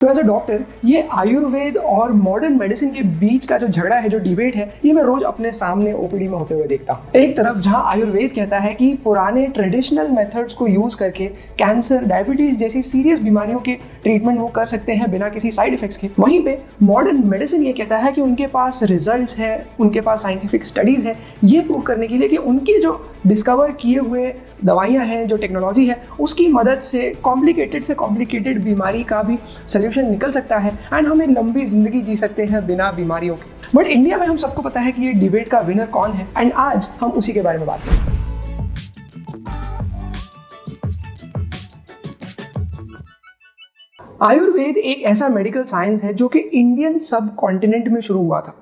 तो as a doctor ये आयुर्वेद और मॉडर्न मेडिसिन के बीच का जो झगड़ा है, जो डिबेट है, ये मैं रोज अपने सामने ओपीडी में होते हुए देखता हूँ। एक तरफ जहाँ आयुर्वेद कहता है कि पुराने ट्रेडिशनल मेथड्स को यूज करके कैंसर, डायबिटीज जैसी सीरियस बीमारियों के ट्रीटमेंट वो कर सकते हैं बिना किसी साइड इफेक्ट्स के, वहीं पे मॉडर्न मेडिसिन ये कहता है कि उनके पास रिजल्ट्स है, उनके पास साइंटिफिक स्टडीज है ये प्रूव करने के लिए कि उनके जो डिस्कवर किए हुए दवाइयाँ हैं, जो टेक्नोलॉजी है, उसकी मदद से कॉम्प्लिकेटेड बीमारी का भी सोल्यूशन निकल सकता है एंड हमें लंबी जिंदगी जी सकते हैं बिना बीमारियों के। बट इंडिया में हम सबको पता है कि ये डिबेट का विनर कौन है एंड आज हम उसी के बारे में बात करेंगे। आयुर्वेद एक ऐसा मेडिकल साइंस है जो कि इंडियन सब कॉन्टिनेंट में शुरू हुआ था।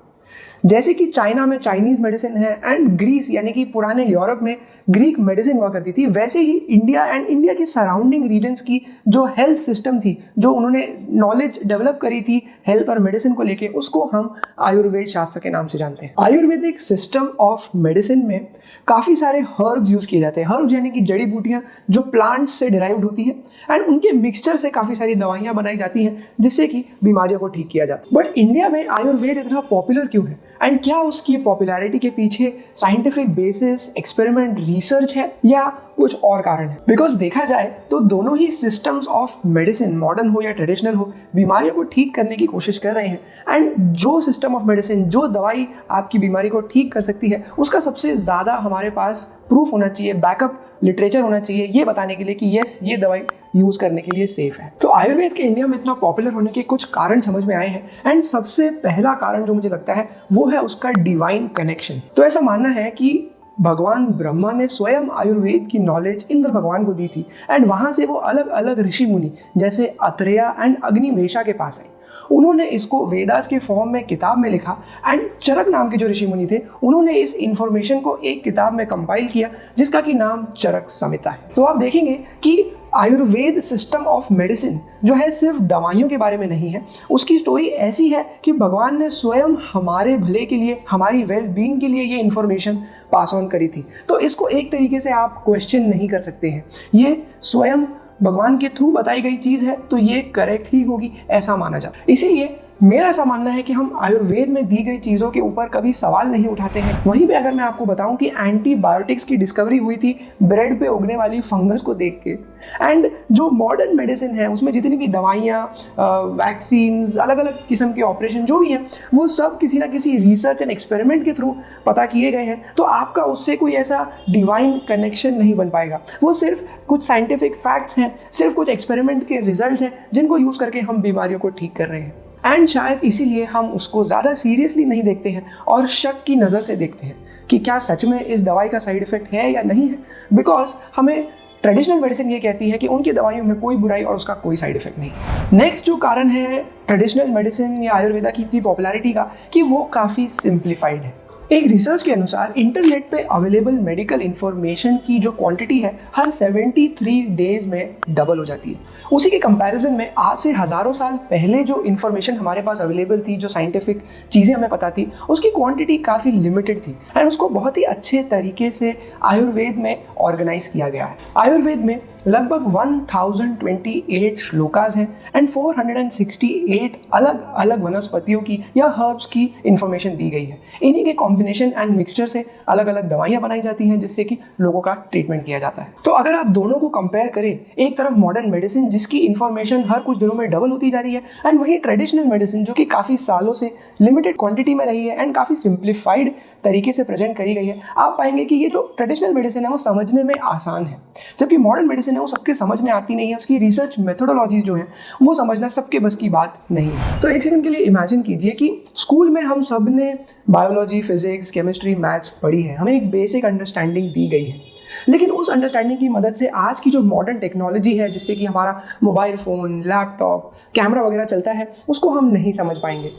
जैसे कि चाइना में चाइनीज मेडिसिन है एंड ग्रीस यानी कि पुराने यूरोप में ग्रीक मेडिसिन हुआ करती थी, वैसे ही इंडिया एंड इंडिया के सराउंडिंग रीजन्स की जो हेल्थ सिस्टम थी, जो उन्होंने नॉलेज डेवलप करी थी हेल्थ और मेडिसिन को लेके, उसको हम आयुर्वेद शास्त्र के नाम से जानते हैं। आयुर्वेदिक सिस्टम ऑफ मेडिसिन में काफ़ी सारे हर्ब्स यूज किए जाते हैं। हर्ब्स यानी कि जड़ी बूटियाँ जो प्लांट्स से डिराइव्ड होती है एंड उनके मिक्सचर से काफ़ी सारी दवाइयाँ बनाई जाती हैं जिससे कि बीमारियों को ठीक किया जाता है। बट इंडिया में आयुर्वेद इतना पॉपुलर क्यों है एंड क्या उसकी पॉपुलैरिटी के पीछे साइंटिफिक बेसिस, एक्सपेरिमेंट, रिसर्च है या कुछ और कारण है? बिकॉज देखा जाए तो दोनों ही सिस्टम्स ऑफ मेडिसिन, मॉडर्न हो या ट्रेडिशनल हो, बीमारियों को ठीक करने की कोशिश कर रहे हैं एंड जो सिस्टम ऑफ मेडिसिन, जो दवाई आपकी बीमारी को ठीक कर सकती है, उसका सबसे ज़्यादा हमारे पास प्रूफ होना चाहिए, बैकअप लिटरेचर होना चाहिए ये बताने के लिए कि यस, ये दवाई यूज करने के लिए सेफ है। तो आयुर्वेद के इंडिया में इतना पॉपुलर होने के कुछ कारण समझ में आए हैं एंड सबसे पहला कारण जो मुझे लगता है वो है उसका डिवाइन कनेक्शन। तो ऐसा मानना है कि भगवान ब्रह्मा ने स्वयं आयुर्वेद की नॉलेज इंद्र भगवान को दी थी एंड वहाँ से वो अलग अलग ऋषि मुनि जैसे अत्रेया एंड अग्निवेशा के पास आई। उन्होंने इसको वेदास के फॉर्म में किताब में लिखा एंड चरक नाम के जो ऋषि मुनि थे उन्होंने इस इंफॉर्मेशन को एक किताब में कंपाइल किया जिसका कि नाम चरक संहिता है। तो आप देखेंगे कि आयुर्वेद सिस्टम ऑफ मेडिसिन जो है सिर्फ दवाइयों के बारे में नहीं है, उसकी स्टोरी ऐसी है कि भगवान ने स्वयं हमारे भले के लिए, हमारी वेल बीइंग के लिए ये इन्फॉर्मेशन पास ऑन करी थी। तो इसको एक तरीके से आप क्वेश्चन नहीं कर सकते हैं, ये स्वयं भगवान के थ्रू बताई गई चीज़ है तो ये करेक्ट ही होगी, ऐसा माना जाता है। इसीलिए मेरा ऐसा मानना है कि हम आयुर्वेद में दी गई चीज़ों के ऊपर कभी सवाल नहीं उठाते हैं। वहीं पे अगर मैं आपको बताऊं कि एंटीबायोटिक्स की डिस्कवरी हुई थी ब्रेड पे उगने वाली फंगस को देख के, एंड जो मॉडर्न मेडिसिन है उसमें जितनी भी दवाइयाँ, वैक्सीन्स, अलग अलग किस्म के ऑपरेशन जो भी हैं, वो सब किसी ना किसी रिसर्च एंड एक्सपेरिमेंट के थ्रू पता किए गए हैं, तो आपका उससे कोई ऐसा डिवाइन कनेक्शन नहीं बन पाएगा। वो सिर्फ कुछ साइंटिफिक फैक्ट्स हैं, सिर्फ कुछ एक्सपेरिमेंट के रिजल्ट्स हैं जिनको यूज़ करके हम बीमारियों को ठीक कर रहे हैं एंड शायद इसीलिए हम उसको ज़्यादा सीरियसली नहीं देखते हैं और शक की नज़र से देखते हैं कि क्या सच में इस दवाई का साइड इफेक्ट है या नहीं है। बिकॉज हमें ट्रेडिशनल मेडिसिन ये कहती है कि उनकी दवाइयों में कोई बुराई और उसका कोई साइड इफेक्ट नहीं है। नेक्स्ट जो कारण है ट्रेडिशनल मेडिसिन या आयुर्वेदा की इतनी पॉपुलैरिटी का कि वो काफ़ी सिंप्लीफाइड है। एक रिसर्च के अनुसार इंटरनेट पे अवेलेबल मेडिकल इंफॉर्मेशन की जो क्वांटिटी है हर 73 डेज में डबल हो जाती है। उसी के कंपैरिजन में आज से हज़ारों साल पहले जो इन्फॉर्मेशन हमारे पास अवेलेबल थी, जो साइंटिफिक चीज़ें हमें पता थी, उसकी क्वांटिटी काफ़ी लिमिटेड थी एंड उसको बहुत ही अच्छे तरीके से आयुर्वेद में ऑर्गेनाइज किया गया है। आयुर्वेद में लगभग 1028 श्लोकास हैं एंड 468 अलग अलग वनस्पतियों की या हर्ब्स की इंफॉर्मेशन दी गई है। इन्हीं के कॉम्बिनेशन एंड मिक्सचर से अलग अलग दवाइयाँ बनाई जाती हैं जिससे कि लोगों का ट्रीटमेंट किया जाता है। तो अगर आप दोनों को कंपेयर करें, एक तरफ मॉडर्न मेडिसिन जिसकी इंफॉर्मेशन हर कुछ दिनों में डबल होती जा रही है एंड वहीं ट्रेडिशनल मेडिसिन जो कि काफ़ी सालों से लिमिटेड क्वांटिटी में रही है एंड काफ़ी सिंप्लीफाइड तरीके से प्रेजेंट करी गई है, आप पाएंगे कि ये जो ट्रेडिशनल मेडिसिन है वो समझने में आसान है, जबकि मॉडर्न मेडिसिन है वो सबके समझ में आती नहीं है। उसकी रिसर्च मेथोडोलॉजी जो है वो समझना सबके बस की बात नहीं है। तो एक सेकंड के लिए इमेजिन कीजिए कि स्कूल में हम सब ने बायोलॉजी, फिजिक्स, केमिस्ट्री, मैथ्स पढ़ी है, हमें एक बेसिक अंडरस्टैंडिंग दी गई है, लेकिन उस अंडरस्टैंडिंग की मदद से आज की जो मॉडर्न टेक्नोलॉजी है जिससे कि हमारा मोबाइल फ़ोन, लैपटॉप, कैमरा वगैरह चलता है, उसको हम नहीं समझ पाएंगे।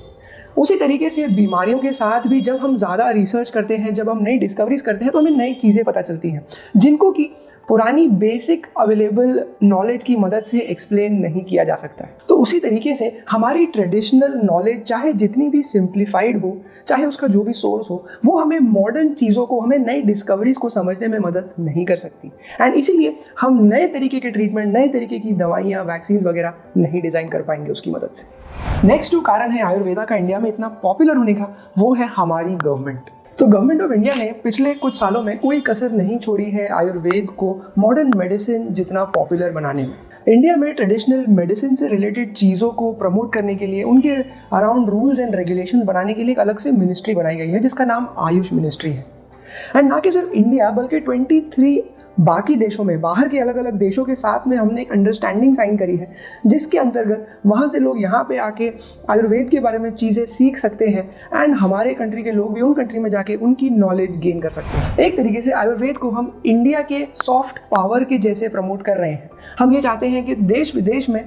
उसी तरीके से बीमारियों के साथ भी जब हम ज़्यादा रिसर्च करते हैं, जब हम नई डिस्कवरीज करते हैं, तो हमें नई चीज़ें पता चलती हैं जिनको कि पुरानी बेसिक अवेलेबल नॉलेज की मदद से एक्सप्लेन नहीं किया जा सकता है। तो उसी तरीके से हमारी ट्रेडिशनल नॉलेज चाहे जितनी भी सिंप्लीफाइड हो, चाहे उसका जो भी सोर्स हो, वो हमें मॉडर्न चीज़ों को, हमें नई डिस्कवरीज को समझने में मदद नहीं कर सकती। एंड इसीलिए हम नए तरीके के ट्रीटमेंट, नए तरीके की दवाइयाँ, वैक्सीन वगैरह नहीं डिज़ाइन कर पाएंगे उसकी मदद से। नेक्स्ट जो कारण है आयुर्वेदा का इंडिया में इतना पॉपुलर होने का, वो है हमारी गवर्नमेंट। तो गवर्नमेंट ऑफ इंडिया ने पिछले कुछ सालों में कोई कसर नहीं छोड़ी है आयुर्वेद को मॉडर्न मेडिसिन जितना पॉपुलर बनाने में। इंडिया में ट्रेडिशनल मेडिसिन से रिलेटेड चीज़ों को प्रमोट करने के लिए, उनके अराउंड रूल्स एंड रेगुलेशन बनाने के लिए एक अलग से मिनिस्ट्री बनाई गई है जिसका नाम आयुष मिनिस्ट्री है। एंड ना कि सिर्फ इंडिया बल्कि 23 बाकी देशों में, बाहर के अलग अलग देशों के साथ में हमने एक अंडरस्टैंडिंग साइन करी है जिसके अंतर्गत वहाँ से लोग यहाँ पे आके आयुर्वेद के बारे में चीज़ें सीख सकते हैं एंड हमारे कंट्री के लोग भी उन कंट्री में जाके उनकी नॉलेज गेन कर सकते हैं। एक तरीके से आयुर्वेद को हम इंडिया के सॉफ्ट पावर के जैसे प्रमोट कर रहे हैं। हम ये चाहते हैं कि देश विदेश में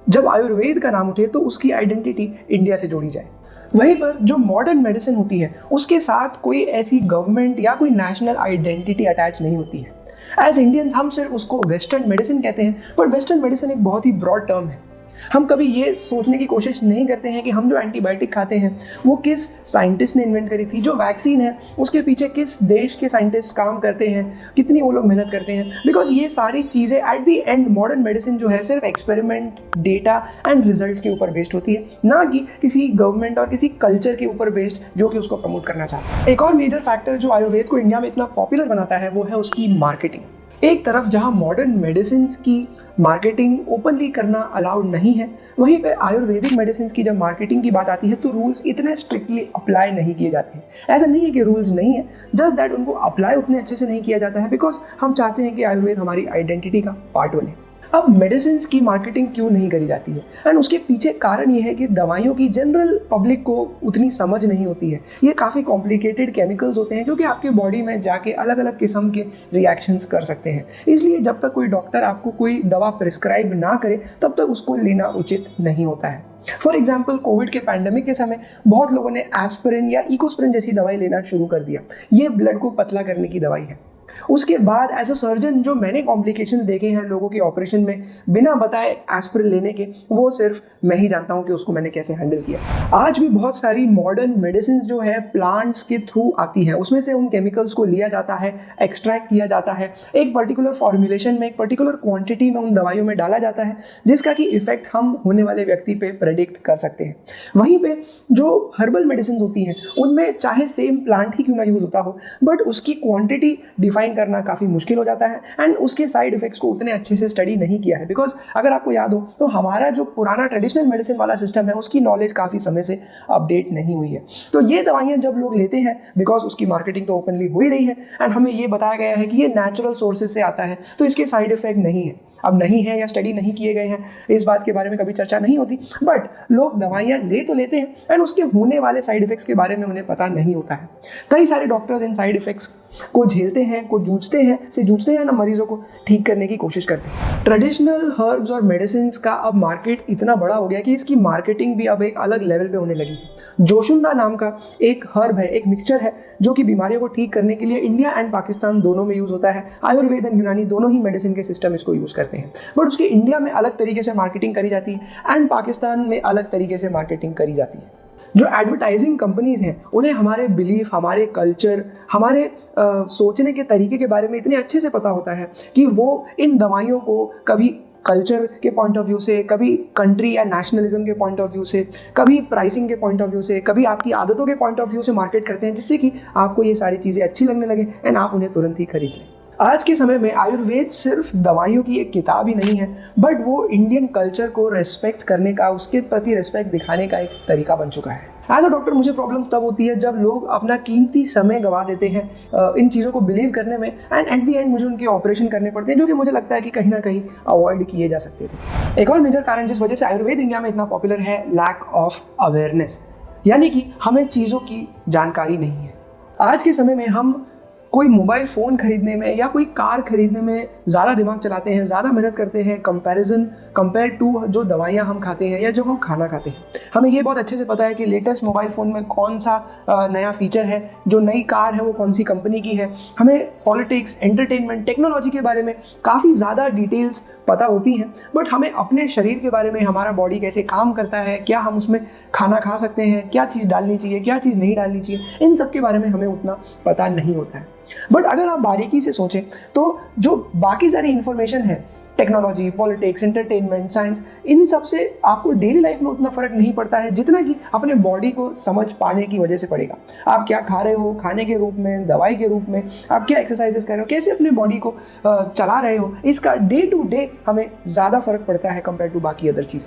जब आयुर्वेद का नाम उठे तो उसकी आइडेंटिटी इंडिया से जोड़ी जाए। वहीं पर जो मॉडर्न मेडिसिन होती है उसके साथ कोई ऐसी गवर्नमेंट या कोई नेशनल आइडेंटिटी अटैच नहीं होती है। एज इंडियंस हम सिर्फ उसको वेस्टर्न मेडिसिन कहते हैं, पर वेस्टर्न मेडिसिन एक बहुत ही ब्रॉड टर्म है। हम कभी ये सोचने की कोशिश नहीं करते हैं कि हम जो एंटीबायोटिक खाते हैं वो किस साइंटिस्ट ने इन्वेंट करी थी, जो वैक्सीन है उसके पीछे किस देश के साइंटिस्ट काम करते हैं, कितनी वो लोग मेहनत करते हैं। बिकॉज ये सारी चीज़ें at the and modern medicine जो है सिर्फ एक्सपेरिमेंट, डेटा एंड रिजल्ट्स के ऊपर बेस्ड होती है, ना कि किसी गवर्नमेंट और किसी कल्चर के ऊपर बेस्ड जो कि उसको प्रमोट करना चाहता है। एक और मेजर फैक्टर जो आयुर्वेद को इंडिया में इतना पॉपुलर बनाता है वो है उसकी मार्केटिंग। एक तरफ जहां मॉडर्न मेडिसिन की मार्केटिंग ओपनली करना अलाउड नहीं है, वहीं पे आयुर्वेदिक मेडिसिन की जब मार्केटिंग की बात आती है तो रूल्स इतने स्ट्रिक्टली अप्लाई नहीं किए जाते हैं। ऐसा नहीं है कि रूल्स नहीं है, जस्ट दैट उनको अप्लाई उतने अच्छे से नहीं किया जाता है बिकॉज हम चाहते हैं कि आयुर्वेद हमारी आइडेंटिटी का पार्ट बने। अब मेडिसिन की मार्केटिंग क्यों नहीं करी जाती है, एंड उसके पीछे कारण ये है कि दवाइयों की जनरल पब्लिक को उतनी समझ नहीं होती है। ये काफ़ी कॉम्प्लिकेटेड केमिकल्स होते हैं जो कि आपके बॉडी में जाके अलग अलग किस्म के रिएक्शंस कर सकते हैं। इसलिए जब तक कोई डॉक्टर आपको कोई दवा प्रिस्क्राइब ना करे तब तक उसको लेना उचित नहीं होता है। फॉर एग्जाम्पल कोविड के पैंडेमिक के समय बहुत लोगों ने एस्पिरिन या इकोस्प्रिन जैसी दवाई लेना शुरू कर दिया। ये ब्लड को पतला करने की दवाई है। उसके बाद एज अ सर्जन जो मैंने कॉम्प्लिकेशंस देखे हैं लोगों के ऑपरेशन में बिना बताए एस्पिरिन लेने के, वो सिर्फ मैं ही जानता हूं कि उसको मैंने कैसे हैंडल किया। आज भी बहुत सारी मॉडर्न मेडिसिन जो है प्लांट्स के थ्रू आती है, उसमें से उन केमिकल्स को लिया जाता है, एक्सट्रैक्ट किया जाता है, एक पर्टिकुलर फॉर्मुलेशन में, एक पर्टिकुलर क्वांटिटी में उन दवाइयों में डाला जाता है जिसका कि इफेक्ट हम होने वाले व्यक्ति पे प्रेडिक्ट कर सकते हैं। वहीं पे जो हर्बल मेडिसिन होती हैं उनमें चाहे सेम प्लांट ही क्यों ना यूज होता हो, बट उसकी क्वांटिटी डिफाइन करना काफ़ी मुश्किल हो जाता है एंड उसके साइड इफेक्ट्स को उतने अच्छे से स्टडी नहीं किया है। बिकॉज अगर आपको याद हो तो हमारा जो पुराना ट्रेडिशनल मेडिसिन वाला सिस्टम है उसकी नॉलेज काफ़ी समय से अपडेट नहीं हुई है। तो ये दवाइयाँ जब लोग लेते हैं, बिकॉज उसकी मार्केटिंग तो ओपनली हो ही रही है एंड हमें ये बताया गया है कि ये नेचुरल सोर्सेज से आता है, तो इसके साइड इफेक्ट नहीं है। अब नहीं है या स्टडी नहीं किए गए हैं, इस बात के बारे में कभी चर्चा नहीं होती, बट लोग दवाइयाँ ले तो लेते हैं एंड उसके होने वाले साइड इफेक्ट्स के बारे में उन्हें पता नहीं होता है। कई सारे डॉक्टर्स इन साइड इफेक्ट्स को झेलते हैं, को जूझते हैं ना मरीजों को ठीक करने की कोशिश करते हैं। ट्रेडिशनल हर्ब्स और मेडिसिन का अब मार्केट इतना बड़ा हो गया कि इसकी मार्केटिंग भी अब एक अलग लेवल पे होने लगी है। जोशुंदा नाम का एक हर्ब है, एक मिक्सचर है जो कि बीमारियों को ठीक करने के लिए इंडिया एंड पाकिस्तान दोनों में यूज होता है। आयुर्वेद एंड यूनानी दोनों ही मेडिसिन के सिस्टम इसको यूज करते हैं, बट उसके इंडिया में अलग तरीके से मार्केटिंग करी जाती है एंड पाकिस्तान में अलग तरीके से मार्केटिंग करी जाती है। जो एडवर्टाइजिंग कंपनीज हैं उन्हें हमारे बिलीफ, हमारे कल्चर, हमारे सोचने के तरीके के बारे में इतने अच्छे से पता होता है कि वो इन दवाइयों को कभी कल्चर के पॉइंट ऑफ व्यू से, कभी कंट्री या नेशनलिज्म के पॉइंट ऑफ व्यू से, कभी प्राइसिंग के पॉइंट ऑफ व्यू से, कभी आपकी आदतों के पॉइंट ऑफ व्यू से मार्केट करते हैं जिससे कि आपको ये सारी चीज़ें अच्छी लगने लगे एंड आप उन्हें तुरंत ही खरीद लें। आज के समय में आयुर्वेद सिर्फ दवाइयों की एक किताब ही नहीं है, बट वो इंडियन कल्चर को रेस्पेक्ट करने का, उसके प्रति रेस्पेक्ट दिखाने का एक तरीका बन चुका है। एज अ डॉक्टर मुझे प्रॉब्लम तब होती है जब लोग अपना कीमती समय गवा देते हैं इन चीज़ों को बिलीव करने में एंड एट दी एंड मुझे उनके ऑपरेशन करने पड़ते हैं जो कि मुझे लगता है कि कहीं ना कहीं अवॉइड किए जा सकते थे। एक और मेजर कारण जिस वजह से आयुर्वेद इंडिया में इतना पॉपुलर है, लैक ऑफ अवेयरनेस, यानी कि हमें चीज़ों की जानकारी नहीं है। आज के समय में हम कोई मोबाइल फ़ोन खरीदने में या कोई कार खरीदने में ज़्यादा दिमाग चलाते हैं, ज़्यादा मेहनत करते हैं, कंपैरिजन कंपेयर टू जो दवाइयाँ हम खाते हैं या जो हम खाना खाते हैं। हमें ये बहुत अच्छे से पता है कि लेटेस्ट मोबाइल फ़ोन में कौन सा नया फीचर है, जो नई कार है वो कौन सी कंपनी की है। हमें पॉलिटिक्स, एंटरटेनमेंट, टेक्नोलॉजी के बारे में काफ़ी ज़्यादा डिटेल्स पता होती हैं, बट हमें अपने शरीर के बारे में, हमारा बॉडी कैसे काम करता है, क्या हम उसमें खाना खा सकते हैं, क्या चीज़ डालनी चाहिए, क्या चीज़ नहीं डालनी चाहिए, इन सब के बारे में हमें उतना पता नहीं होता है। बट अगर आप बारीकी से सोचें तो जो बाकी सारी इन्फॉर्मेशन है, टेक्नोलॉजी, पॉलिटिक्स, एंटरटेनमेंट, साइंस, इन सब से आपको डेली लाइफ में उतना फ़र्क नहीं पड़ता है जितना कि अपने बॉडी को समझ पाने की वजह से पड़ेगा। आप क्या खा रहे हो, खाने के रूप में, दवाई के रूप में, आप क्या एक्सरसाइजेस कर रहे हो, कैसे अपने बॉडी को चला रहे हो, इसका डे टू डे हमें ज़्यादा फ़र्क पड़ता है कंपेयर टू बाकी अदर चीज़।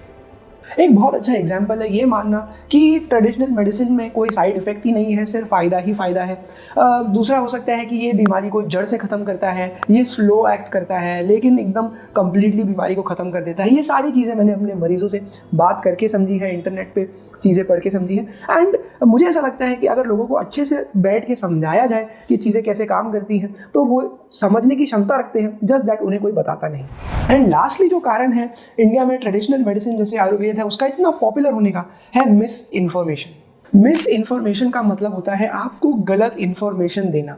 एक बहुत अच्छा एग्जाम्पल है ये मानना कि ट्रेडिशनल मेडिसिन में कोई साइड इफ़ेक्ट ही नहीं है, सिर्फ फ़ायदा ही फ़ायदा है। दूसरा हो सकता है कि ये बीमारी को जड़ से ख़त्म करता है, ये स्लो एक्ट करता है लेकिन एकदम कम्प्लीटली बीमारी को ख़त्म कर देता है। ये सारी चीज़ें मैंने अपने मरीज़ों से बात करके समझी है, इंटरनेट पे चीज़ें पढ़ के समझी है। एंड मुझे ऐसा लगता है कि अगर लोगों को अच्छे से बैठ के समझाया जाए कि चीज़ें कैसे काम करती हैं तो वो समझने की क्षमता रखते हैं, जस्ट दैट उन्हें कोई बताता नहीं। एंड लास्टली जो कारण है इंडिया में ट्रेडिशनल मेडिसिन जैसे आयुर्वेद है उसका इतना पॉपुलर होने का है मिस इन्फॉर्मेशन। मिस इन्फॉर्मेशन का मतलब होता है आपको गलत इन्फॉर्मेशन देना।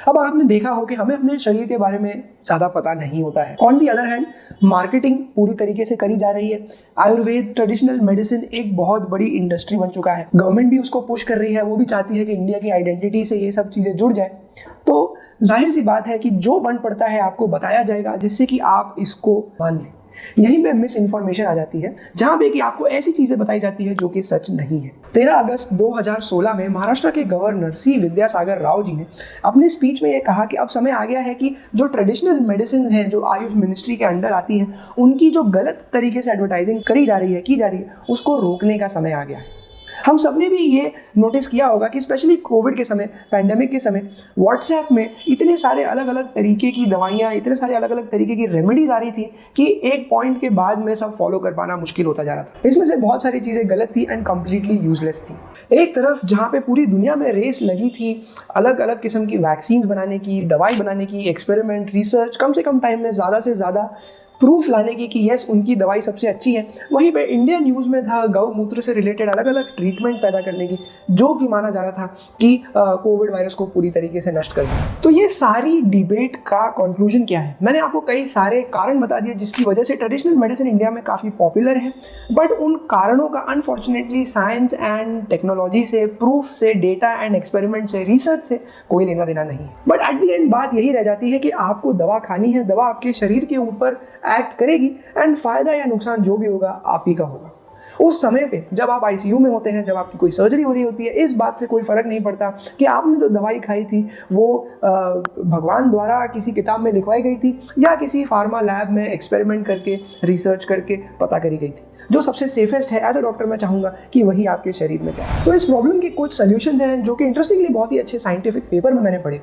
अब आपने देखा हो कि हमें अपने शरीर के बारे में ज़्यादा पता नहीं होता है। On the other hand marketing पूरी तरीके से करी जा रही है। आयुर्वेद, ट्रेडिशनल मेडिसिन एक बहुत बड़ी इंडस्ट्री बन चुका है। गवर्नमेंट भी उसको पुश कर रही है, वो भी चाहती है कि इंडिया की आइडेंटिटी से ये सब चीज़ें जुड़ जाए। तो जाहिर सी बात है कि जो बन पड़ता है आपको बताया जाएगा जिससे कि आप इसको मान लें। यहीं पे मिस इन्फॉर्मेशन आ जाती है जहां पे कि आपको ऐसी चीजें बताई जाती है जो कि सच नहीं है। 13 अगस्त 2016 में महाराष्ट्र के गवर्नर सी विद्यासागर राव जी ने अपने स्पीच में ये कहा कि अब समय आ गया है कि जो ट्रेडिशनल मेडिसिन है जो आयुष मिनिस्ट्री के अंडर आती है उनकी जो गलत तरीके से एडवर्टाइजिंग की जा रही है उसको रोकने का समय आ गया है। हम सब ने भी ये नोटिस किया होगा कि स्पेशली कोविड के समय, पैंडेमिक के समय व्हाट्सएप में इतने सारे अलग अलग तरीके की दवाइयाँ, इतने सारे अलग अलग तरीके की रेमेडीज आ रही थी कि एक पॉइंट के बाद में सब फॉलो कर पाना मुश्किल होता जा रहा था। इसमें से बहुत सारी चीज़ें गलत थी एंड कम्प्लीटली यूजलेस थी। एक तरफ जहाँ पे पूरी दुनिया में रेस लगी थी अलग अलग किस्म की वैक्सीन बनाने की, दवाई बनाने की, एक्सपेरिमेंट, रिसर्च, कम से कम टाइम में ज़्यादा से ज़्यादा प्रूफ लाने की कि यस उनकी दवाई सबसे अच्छी है, वहीं पे इंडिया न्यूज़ में था गौमूत्र से रिलेटेड अलग अलग ट्रीटमेंट पैदा करने की जो कि माना जा रहा था कि कोविड वायरस को पूरी तरीके से नष्ट कर दिया। तो ये सारी डिबेट का कंक्लूजन क्या है? मैंने आपको कई सारे कारण बता दिए जिसकी वजह से ट्रेडिशनल मेडिसिन इंडिया में काफ़ी पॉपुलर है, बट उन कारणों का अनफॉर्चुनेटली साइंस एंड टेक्नोलॉजी से, प्रूफ से, डेटा एंड एक्सपेरिमेंट से, रिसर्च से कोई लेना देना नहीं है। बट एट द एंड बात यही रह जाती है कि आपको दवा खानी है, दवा आपके शरीर के ऊपर एक्ट करेगी एंड फायदा या नुकसान जो भी होगा आप ही का होगा। उस समय पे जब आप आईसीयू में होते हैं, जब आपकी कोई सर्जरी हो रही होती है, इस बात से कोई फर्क नहीं पड़ता कि आपने जो दवाई खाई थी वो भगवान द्वारा किसी किताब में लिखवाई गई थी या किसी फार्मा लैब में एक्सपेरिमेंट करके, रिसर्च करके पता करी गई थी। जो सबसे सेफेस्ट है एज अ डॉक्टर मैं चाहूँगा कि वही आपके शरीर में जाए। तो इस प्रॉब्लम के कुछ सोल्यूशंस हैं जो कि इंटरेस्टिंगली बहुत ही अच्छे साइंटिफिक पेपर में मैंने पढ़े।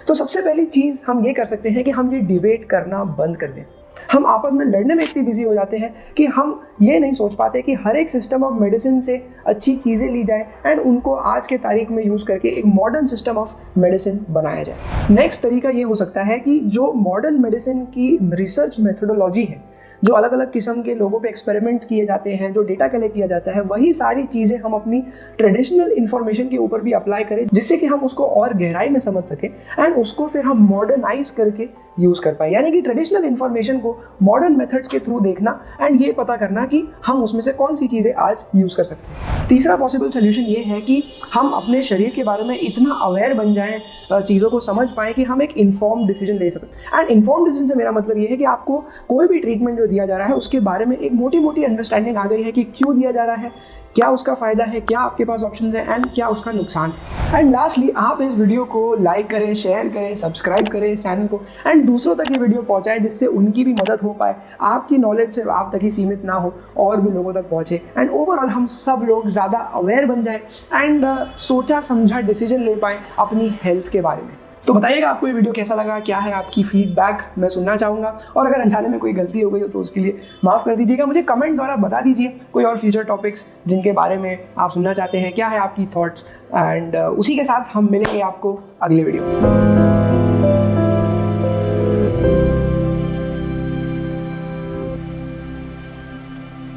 तो सबसे पहली चीज़ हम ये कर सकते हैं कि हम ये डिबेट करना बंद कर दें। हम आपस में लड़ने में इतनी बिजी हो जाते हैं कि हम ये नहीं सोच पाते कि हर एक सिस्टम ऑफ मेडिसिन से अच्छी चीज़ें ली जाए एंड उनको आज के तारीख में यूज़ करके एक मॉडर्न सिस्टम ऑफ मेडिसिन बनाया जाए। नेक्स्ट तरीका ये हो सकता है कि जो मॉडर्न मेडिसिन की रिसर्च मेथोडोलॉजी है, जो अलग अलग किस्म के लोगों पे एक्सपेरिमेंट किए जाते हैं, जो डेटा कलेक्ट किया जाता है, वही सारी चीज़ें हम अपनी ट्रेडिशनल इन्फॉर्मेशन के ऊपर भी अप्लाई करें जिससे कि हम उसको और गहराई में समझ सकें एंड उसको फिर हम मॉडर्नाइज करके यूज़ कर पाए। यानी कि ट्रेडिशनल इन्फॉर्मेशन को मॉडर्न मेथड्स के थ्रू देखना एंड ये पता करना कि हम उसमें से कौन सी चीज़ें आज यूज़ कर सकते हैं। तीसरा पॉसिबल सोल्यूशन ये है कि हम अपने शरीर के बारे में इतना अवेयर बन जाएं, चीज़ों को समझ पाएँ कि हम एक इन्फॉर्म्ड डिसीजन ले सकें। एंड इन्फॉर्म्ड डिसीजन से मेरा मतलब ये है कि आपको कोई भी ट्रीटमेंट जो दिया जा रहा है उसके बारे में एक मोटी मोटी अंडरस्टैंडिंग आ गई है कि क्यों दिया जा रहा है, क्या उसका फ़ायदा है, क्या आपके पास ऑप्शन है एंड क्या उसका नुकसान है। एंड लास्टली आप इस वीडियो को लाइक करें, शेयर करें, सब्सक्राइब करें इस चैनल को एंड दूसरों तक ये वीडियो पहुंचाएं जिससे उनकी भी मदद हो पाए, आपकी नॉलेज सिर्फ आप तक ही सीमित ना हो और भी लोगों तक पहुंचे एंड ओवरऑल हम सब लोग ज़्यादा अवेयर बन जाएं एंड सोचा समझा डिसीजन ले पाएँ अपनी हेल्थ के बारे में। तो बताइएगा आपको ये वीडियो कैसा लगा, क्या है आपकी फीडबैक, मैं सुनना चाहूँगा। और अगर अनजाने में कोई गलती हो गई हो तो उसके लिए माफ़ कर दीजिएगा। मुझे कमेंट द्वारा बता दीजिए कोई और फ्यूचर टॉपिक्स जिनके बारे में आप सुनना चाहते हैं, क्या है आपकी थॉट्स एंड उसी के साथ हम मिलेंगे आपको अगले वीडियो में।